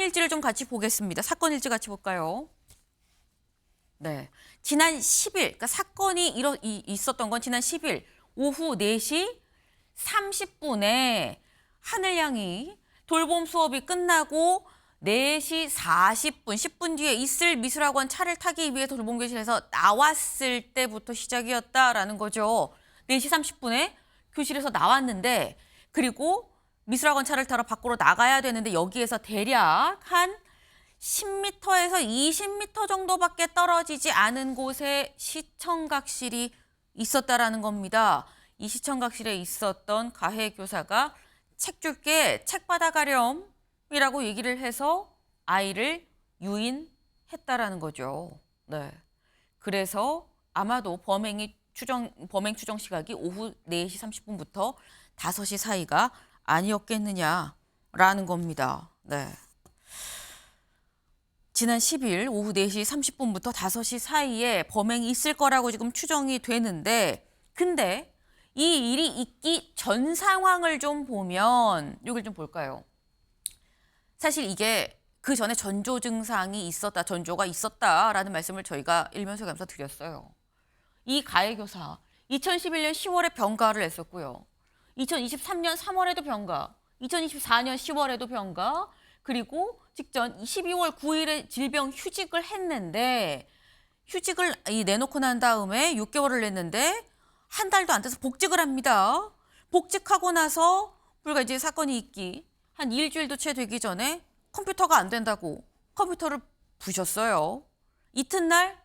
일지를 좀 같이 보겠습니다. 사건 일지 같이 볼까요? 네. 지난 10일, 그러니까 사건이 있었던 건 지난 10일 오후 4시 30분에 하늘양이 돌봄 수업이 끝나고 4시 40분, 10분 뒤에 있을 미술학원 차를 타기 위해 돌봄교실에서 나왔을 때부터 시작이었다라는 거죠. 4시 30분에 교실에서 나왔는데, 그리고 미술학원 차를 타러 밖으로 나가야 되는데 여기에서 대략 한 10m에서 20m 정도밖에 떨어지지 않은 곳에 시청각실이 있었다라는 겁니다. 이 시청각실에 있었던 가해 교사가 책 줄게, 책 받아가렴이라고 얘기를 해서 아이를 유인했다라는 거죠. 네. 그래서 아마도 범행 추정 시각이 오후 4시 30분부터 5시 사이가 아니었겠느냐라는 겁니다. 네. 지난 10일 오후 4시 30분부터 5시 사이에 범행이 있을 거라고 지금 추정이 되는데, 근데 이 일이 있기 전 상황을 좀 보면 이걸 좀 볼까요? 사실 이게 그 전에 전조 증상이 있었다, 전조가 있었다라는 말씀을 저희가 일면서 감사 드렸어요. 이 가해 교사 2011년 10월에 병가를 했었고요. 2023년 3월에도 병가, 2024년 10월에도 병가, 그리고 직전 12월 9일에 질병 휴직을 했는데, 휴직을 내놓고 난 다음에 6개월을 냈는데 한 달도 안 돼서 복직을 합니다. 복직하고 나서 불과 이제 사건이 있기 한 일주일도 채 되기 전에 컴퓨터가 안 된다고 컴퓨터를 부셨어요. 이튿날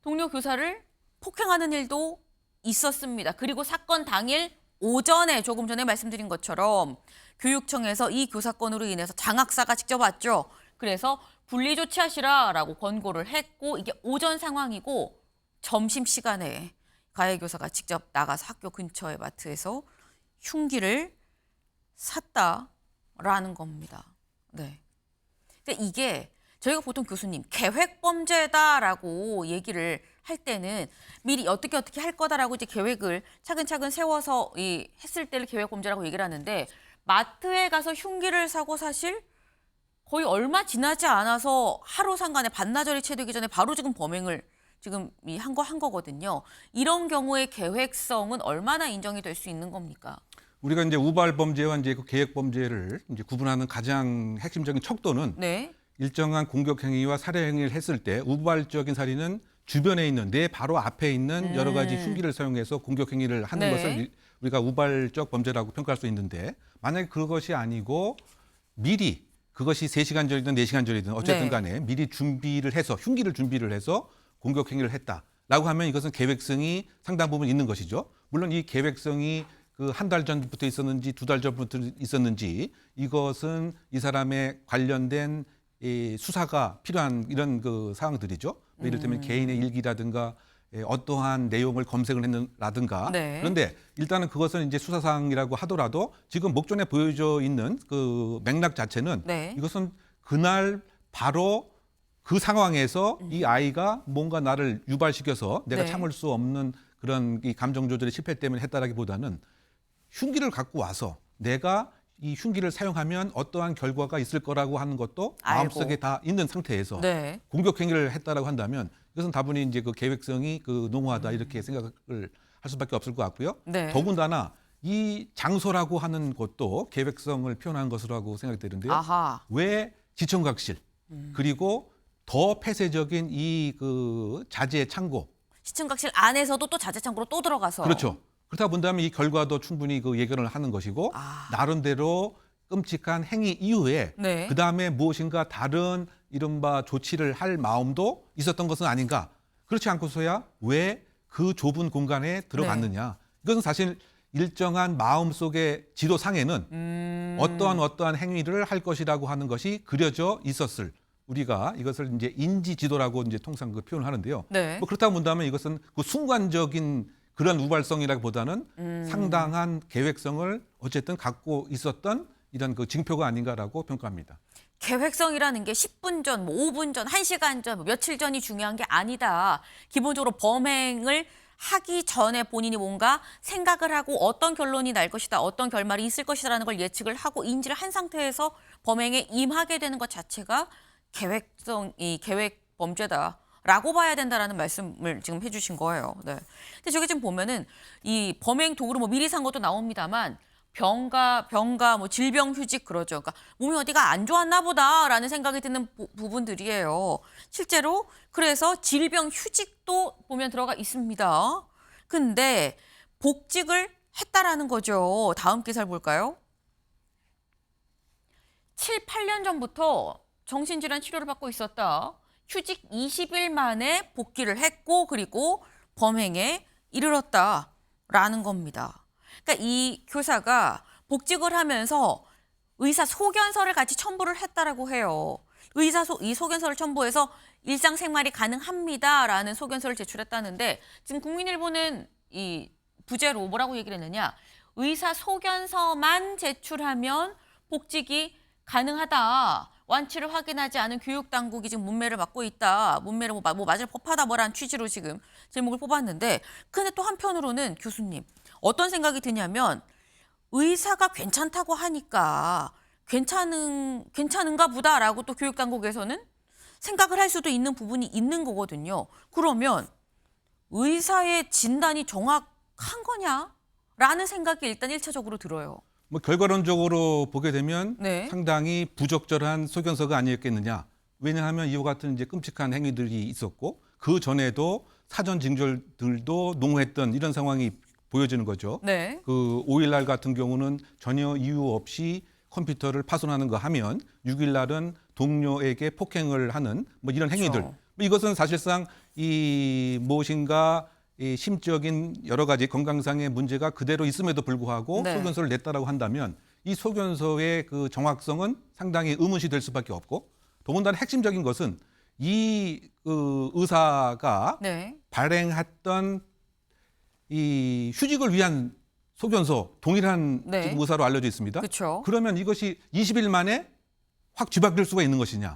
동료 교사를 폭행하는 일도 있었습니다. 그리고 사건 당일 오전에 조금 전에 말씀드린 것처럼 교육청에서 이 교사건으로 인해서 장학사가 직접 왔죠. 그래서 분리 조치하시라라고 권고를 했고, 이게 오전 상황이고 점심시간에 가해 교사가 직접 나가서 학교 근처의 마트에서 흉기를 샀다라는 겁니다. 네. 그러니까 이게 저희가 보통 교수님 계획 범죄다라고 얘기를 할 때는 미리 어떻게 할 거다라고 이제 계획을 차근차근 세워서 했을 때를 계획 범죄라고 얘기를 하는데, 마트에 가서 흉기를 사고 사실 거의 얼마 지나지 않아서 하루 상간에 반나절이 채 되기 전에 바로 지금 범행을 지금 한 거거든요. 이런 경우의 계획성은 얼마나 인정이 될 수 있는 겁니까? 우리가 이제 우발 범죄와 이제 그 계획 범죄를 이제 구분하는 가장 핵심적인 척도는, 네. 일정한 공격 행위와 살해 행위를 했을 때 우발적인 살인은 주변에 있는, 내 바로 앞에 있는 여러 가지 흉기를 사용해서 공격 행위를 하는 네. 것을 우리가 우발적 범죄라고 평가할 수 있는데, 만약에 그것이 아니고 미리 그것이 3시간 전이든 4시간 전이든 어쨌든 간에 미리 준비를 해서 흉기를 준비를 해서 공격 행위를 했다라고 하면 이것은 계획성이 상당 부분 있는 것이죠. 물론 이 계획성이 그 한 달 전부터 있었는지 2달 전부터 있었는지, 이것은 이 사람의 관련된 이 수사가 필요한 이런 그 사항들이죠. 이를테면 개인의 일기라든가 어떠한 내용을 검색을 했는라든가. 네. 그런데 일단은 그것은 이제 수사사항이라고 하더라도 지금 목전에 보여져 있는 그 맥락 자체는, 네. 이것은 그날 바로 그 상황에서 이 아이가 뭔가 나를 유발시켜서 내가 네. 참을 수 없는 그런 이 감정 조절의 실패 때문에 했다라기보다는, 흉기를 갖고 와서 내가 이 흉기를 사용하면 어떠한 결과가 있을 거라고 하는 것도 마음속에 다 있는 상태에서 네. 공격 행위를 했다라고 한다면, 이것은 다분히 이제 그 계획성이 그 농후하다 이렇게 생각을 할 수밖에 없을 것 같고요. 네. 더군다나 이 장소라고 하는 것도 계획성을 표현한 것이라고 생각이 되는데요. 아하. 왜 지청각실, 그리고 더 폐쇄적인 이 그 자재 창고. 시청각실 안에서도 또 자재창고로 또 들어가서. 그렇죠. 그렇다 본다면 이 결과도 충분히 그 예견을 하는 것이고, 나름대로 끔찍한 행위 이후에 네. 그다음에 무엇인가 다른 이른바 조치를 할 마음도 있었던 것은 아닌가. 그렇지 않고서야 왜 그 좁은 공간에 들어갔느냐. 이것은 사실 일정한 마음속의 지도상에는 어떠한 행위를 할 것이라고 하는 것이 그려져 있었을, 우리가 이것을 이제 인지지도라고 이제 통상 그 표현을 하는데요. 네. 뭐 그렇다고 본다면 이것은 그 순간적인 그런 우발성이라기보다는 상당한 계획성을 어쨌든 갖고 있었던 이런 그 징표가 아닌가라고 평가합니다. 계획성이라는 게 10분 전, 뭐 5분 전, 1시간 전, 뭐 며칠 전이 중요한 게 아니다. 기본적으로 범행을 하기 전에 본인이 뭔가 생각을 하고 어떤 결론이 날 것이다, 어떤 결말이 있을 것이다라는 걸 예측을 하고 인지를 한 상태에서 범행에 임하게 되는 것 자체가 계획 범죄다라고 봐야 된다라는 말씀을 지금 해주신 거예요. 네. 근데 저기 지금 보면은 이 범행 도구로 뭐 미리 산 것도 나옵니다만 병가, 뭐 질병휴직 그러죠. 그러니까 몸이 어디가 안 좋았나 보다라는 생각이 드는 부분들이에요. 실제로 그래서 질병휴직도 보면 들어가 있습니다. 근데 복직을 했다라는 거죠. 다음 기사를 볼까요? 7, 8년 전부터 정신질환 치료를 받고 있었다. 휴직 20일 만에 복귀를 했고 그리고 범행에 이르렀다라는 겁니다. 그러니까 이 교사가 복직을 하면서 의사 소견서를 같이 첨부를 했다라고 해요. 이 소견서를 첨부해서 일상생활이 가능합니다라는 소견서를 제출했다는데 지금 국민일보는 이 부제로 뭐라고 얘기를 했느냐. 의사 소견서만 제출하면 복직이 가능하다. 완치를 확인하지 않은 교육당국이 지금 문매를 맞고 있다. 문매를 뭐 맞을 법하다 뭐라는 취지로 지금 제목을 뽑았는데 근데 또 한편으로는 교수님 어떤 생각이 드냐면 의사가 괜찮다고 하니까 괜찮은가 보다라고 또 교육당국에서는 생각을 할 수도 있는 부분이 있는 거거든요. 그러면 의사의 진단이 정확한 거냐? 라는 생각이 일단 1차적으로 들어요. 뭐 결과론적으로 보게 되면 네. 상당히 부적절한 소견서가 아니었겠느냐. 왜냐하면 이와 같은 이제 끔찍한 행위들이 있었고 그 전에도 사전 징절들도 농후했던 이런 상황이 보여지는 거죠. 네. 그 5일 날 같은 경우는 전혀 이유 없이 컴퓨터를 파손하는 거 하면 6일 날은 동료에게 폭행을 하는 뭐 이런 행위들. 그렇죠. 이것은 사실상 이 무엇인가 이 심적인 여러 가지 건강상의 문제가 그대로 있음에도 불구하고 네. 소견서를 냈다라고 한다면 이 소견서의 그 정확성은 상당히 의문시 될 수밖에 없고 더군다나 핵심적인 것은 이 의사가 네. 발행했던 이 휴직을 위한 소견서 동일한 네. 지금 의사로 알려져 있습니다. 그렇죠. 그러면 이것이 20일 만에 확 뒤바뀔 수가 있는 것이냐.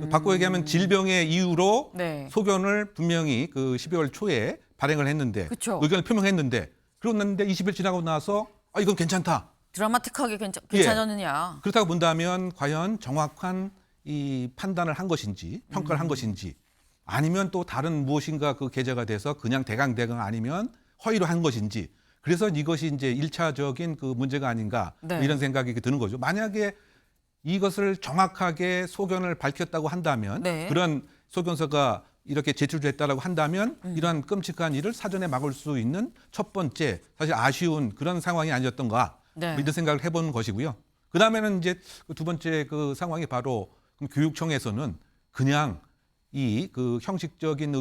바꿔 얘기하면 질병의 이유로 네. 소견을 분명히 그 12월 초에 발행을 했는데 그쵸. 의견을 표명했는데 그랬는데 20일 지나고 나서 이건 괜찮다. 드라마틱하게 괜찮았느냐. 그렇다고 본다면 과연 정확한 이 판단을 한 것인지 평가를 한 것인지 아니면 또 다른 무엇인가 그 계제가 돼서 그냥 대강 아니면 허위로 한 것인지 그래서 이것이 이제 1차적인 그 문제가 아닌가 네. 이런 생각이 드는 거죠. 만약에 이것을 정확하게 소견을 밝혔다고 한다면 네. 그런 소견서가 이렇게 제출됐다라고 한다면 이러한 끔찍한 일을 사전에 막을 수 있는 첫 번째 사실 아쉬운 그런 상황이 아니었던가 네. 이런 생각을 해보는 것이고요. 그 다음에는 이제 두 번째 그 상황이 바로 교육청에서는 그냥 이 그 형식적인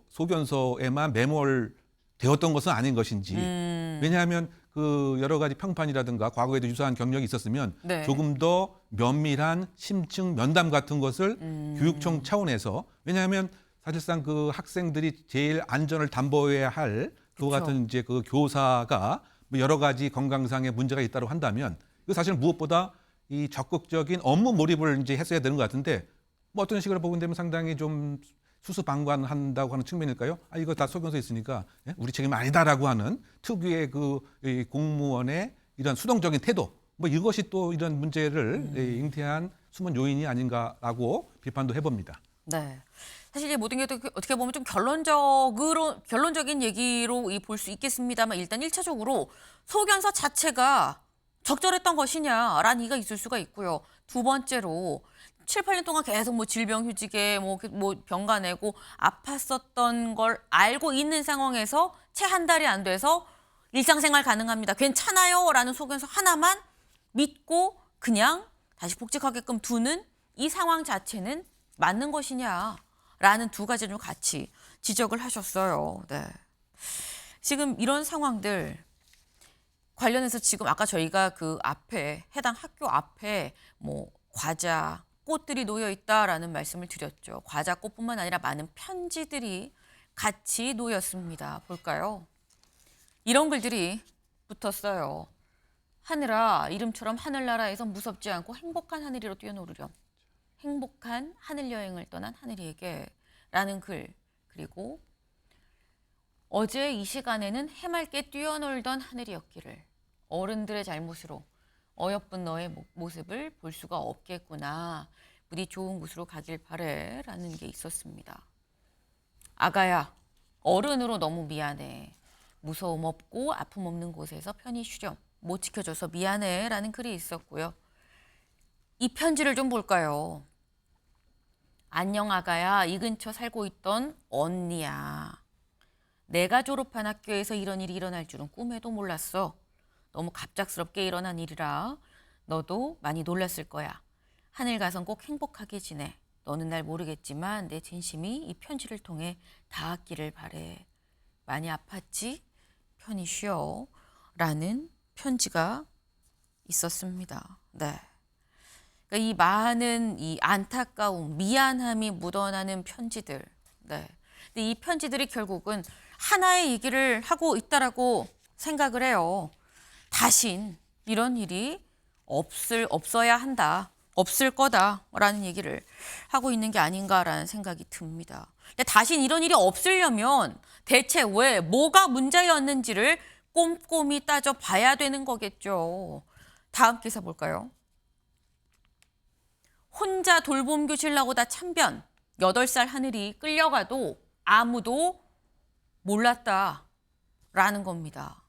소견서에만 매몰되었던 것은 아닌 것인지 왜냐하면 그 여러 가지 평판이라든가 과거에도 유사한 경력이 있었으면 네. 조금 더 면밀한 심층 면담 같은 것을 교육청 차원에서 왜냐하면 사실상 그 학생들이 제일 안전을 담보해야 할 그와 그쵸. 같은 이제 그 교사가 뭐 여러 가지 건강상의 문제가 있다고 한다면 그 사실 무엇보다 이 적극적인 업무 몰입을 이제 했어야 되는 것 같은데 뭐 어떤 식으로 보게 되면 상당히 좀 수수방관한다고 하는 측면일까요? 이거 다 소견서 있으니까 우리 책임 아니다라고 하는 특유의 이 공무원의 이런 수동적인 태도 뭐 이것이 또 이런 문제를 잉태한 숨은 요인이 아닌가라고 비판도 해봅니다. 네. 사실 이 모든 게 어떻게 보면 좀 결론적인 얘기로 볼 수 있겠습니다만 일단 1차적으로 소견서 자체가 적절했던 것이냐라는 이가 있을 수가 있고요. 두 번째로 7, 8년 동안 계속 뭐 질병휴직에 뭐 병가 내고 아팠었던 걸 알고 있는 상황에서 채 한 달이 안 돼서 일상생활 가능합니다. 괜찮아요. 라는 소견서 하나만 믿고 그냥 다시 복직하게끔 두는 이 상황 자체는 맞는 것이냐라는 두 가지를 좀 같이 지적을 하셨어요. 네. 지금 이런 상황들 관련해서 지금 아까 저희가 그 앞에 해당 학교 앞에 뭐 과자, 꽃들이 놓여 있다라는 말씀을 드렸죠. 과자, 꽃뿐만 아니라 많은 편지들이 같이 놓였습니다. 볼까요? 이런 글들이 붙었어요. 하늘아, 이름처럼 하늘나라에서 무섭지 않고 행복한 하늘이로 뛰어노르렴. 행복한 하늘 여행을 떠난 하늘이에게 라는 글. 그리고 어제 이 시간에는 해맑게 뛰어놀던 하늘이었기를. 어른들의 잘못으로 어여쁜 너의 모습을 볼 수가 없겠구나. 부디 좋은 곳으로 가길 바래 라는 게 있었습니다. 아가야, 어른으로 너무 미안해. 무서움 없고 아픔 없는 곳에서 편히 쉬렴. 못 지켜줘서 미안해 라는 글이 있었고요. 이 편지를 좀 볼까요? 안녕 아가야, 이 근처 살고 있던 언니야. 내가 졸업한 학교에서 이런 일이 일어날 줄은 꿈에도 몰랐어. 너무 갑작스럽게 일어난 일이라 너도 많이 놀랐을 거야. 하늘 가선 꼭 행복하게 지내. 너는 날 모르겠지만 내 진심이 이 편지를 통해 닿았기를 바래. 많이 아팠지? 편히 쉬어. 라는 편지가 있었습니다. 네. 그러니까 이 많은 이 안타까움, 미안함이 묻어나는 편지들. 네. 근데 이 편지들이 결국은 하나의 얘기를 하고 있다라고 생각을 해요. 다신 이런 일이 없어야 한다. 없을 거다라는 얘기를 하고 있는 게 아닌가라는 생각이 듭니다. 근데 다신 이런 일이 없으려면 대체 왜 뭐가 문제였는지를 꼼꼼히 따져봐야 되는 거겠죠. 다음 기사 볼까요? 혼자 돌봄 교실 나오다 참변. 8살 하늘이 끌려가도 아무도 몰랐다라는 겁니다.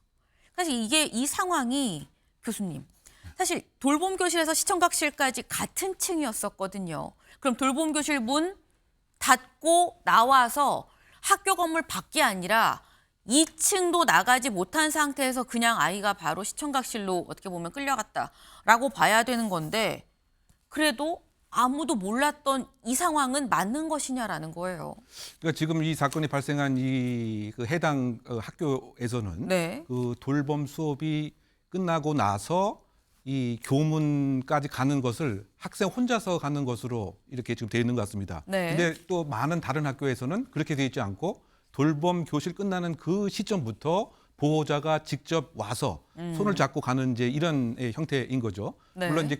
사실 이 상황이 교수님, 사실 돌봄 교실에서 시청각실까지 같은 층이었었거든요. 그럼 돌봄 교실 문 닫고 나와서 학교 건물 밖이 아니라 2층도 나가지 못한 상태에서 그냥 아이가 바로 시청각실로 어떻게 보면 끌려갔다라고 봐야 되는 건데 그래도 아무도 몰랐던 이 상황은 맞는 것이냐라는 거예요. 그러니까 지금 이 사건이 발생한 그 해당 학교에서는 네. 그 돌봄 수업이 끝나고 나서 이 교문까지 가는 것을 학생 혼자서 가는 것으로 이렇게 지금 되어 있는 것 같습니다. 네. 근데 또 많은 다른 학교에서는 그렇게 되어 있지 않고 돌봄 교실 끝나는 그 시점부터 보호자가 직접 와서 손을 잡고 가는 이제 이런 형태인 거죠. 네. 물론 이제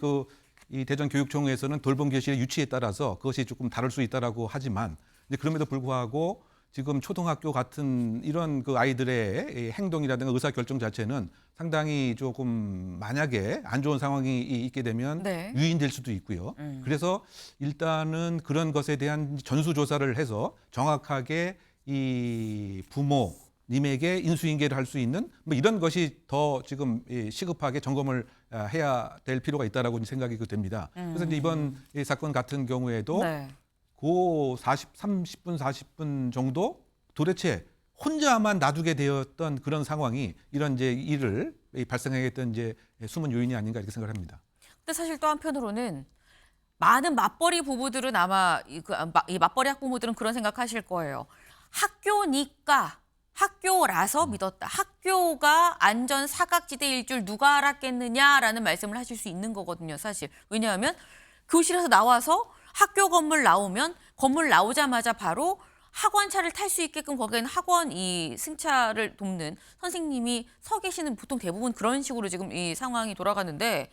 이 대전교육청에서는 돌봄 교실의 유치에 따라서 그것이 조금 다를 수 있다라고 하지만 근데 그럼에도 불구하고 지금 초등학교 같은 이런 그 아이들의 행동이라든가 의사 결정 자체는 상당히 조금 만약에 안 좋은 상황이 있게 되면 네. 유인될 수도 있고요. 그래서 일단은 그런 것에 대한 전수조사를 해서 정확하게 이 부모님에게 인수인계를 할 수 있는 뭐 이런 것이 더 지금 시급하게 점검을 해야 될 필요가 있다라고 생각이 됩니다. 그래서 이제 이번 이 사건 같은 경우에도 네. 그 30분, 40분 정도 도대체 혼자만 놔두게 되었던 그런 상황이 이런 이제 일을 발생하게 했던 이제 숨은 요인이 아닌가 이렇게 생각을 합니다. 근데 사실 또 한편으로는 많은 맞벌이 부부들은 아마 이 맞벌이 학부모들은 그런 생각하실 거예요. 학교니까 학교라서 믿었다. 학교가 안전 사각지대일 줄 누가 알았겠느냐라는 말씀을 하실 수 있는 거거든요. 사실 왜냐하면 교실에서 나와서 학교 건물 나오면 건물 나오자마자 바로 학원차를 탈 수 있게끔 거기에는 학원 이 승차를 돕는 선생님이 서 계시는 보통 대부분 그런 식으로 지금 이 상황이 돌아가는데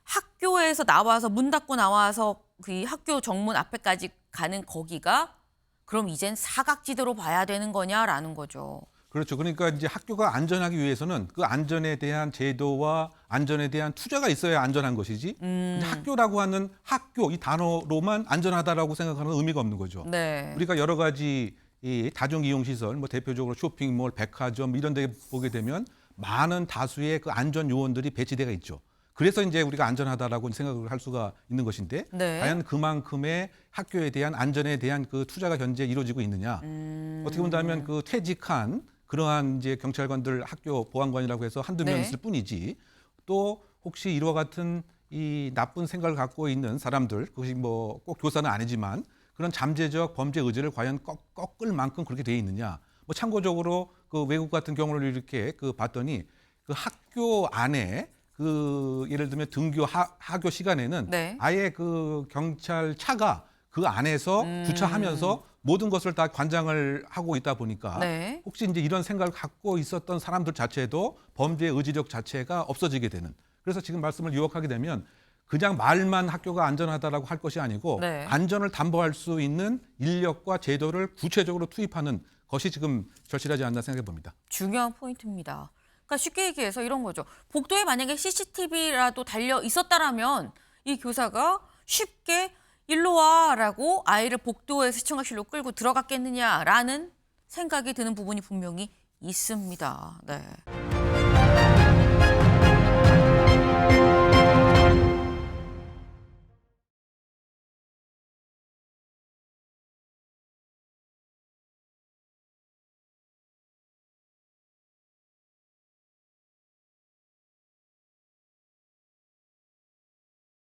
학교에서 나와서 문 닫고 나와서 그 학교 정문 앞에까지 가는 거기가 그럼 이젠 사각지대로 봐야 되는 거냐라는 거죠. 그렇죠. 그러니까 이제 학교가 안전하기 위해서는 그 안전에 대한 제도와 안전에 대한 투자가 있어야 안전한 것이지. 근데 학교라고 하는 학교 이 단어로만 안전하다라고 생각하는 의미가 없는 거죠. 네. 우리가 여러 가지 이 다중 이용 시설, 뭐 대표적으로 쇼핑몰, 백화점 이런 데 보게 되면 많은 다수의 그 안전 요원들이 배치되어 있죠. 그래서 이제 우리가 안전하다라고 생각을 할 수가 있는 것인데 네. 과연 그만큼의 학교에 대한 안전에 대한 그 투자가 현재 이루어지고 있느냐? 어떻게 본다면 그 퇴직한 그러한 이제 경찰관들 학교 보안관이라고 해서 한두 명 네. 있을 뿐이지 또 혹시 이와 같은 이 나쁜 생각을 갖고 있는 사람들 그것이 뭐 꼭 교사는 아니지만 그런 잠재적 범죄 의지를 과연 꺾을 만큼 그렇게 돼 있느냐? 뭐 참고적으로 그 외국 같은 경우를 이렇게 그 봤더니 그 학교 안에 그 예를 들면 등교 하교 시간에는 네. 아예 그 경찰 차가 그 안에서 주차하면서 모든 것을 다 관장을 하고 있다 보니까 네. 혹시 이제 이런 생각을 갖고 있었던 사람들 자체도 범죄 의지력 자체가 없어지게 되는. 그래서 지금 말씀을 요약하게 되면 그냥 말만 학교가 안전하다라고 할 것이 아니고 네. 안전을 담보할 수 있는 인력과 제도를 구체적으로 투입하는 것이 지금 절실하지 않나 생각해 봅니다. 중요한 포인트입니다. 그러니까 쉽게 얘기해서 이런 거죠. 복도에 만약에 CCTV라도 달려 있었다라면 이 교사가 쉽게 일로 와라고 아이를 복도의 시청학실로 끌고 들어갔겠느냐라는 생각이 드는 부분이 분명히 있습니다. 네.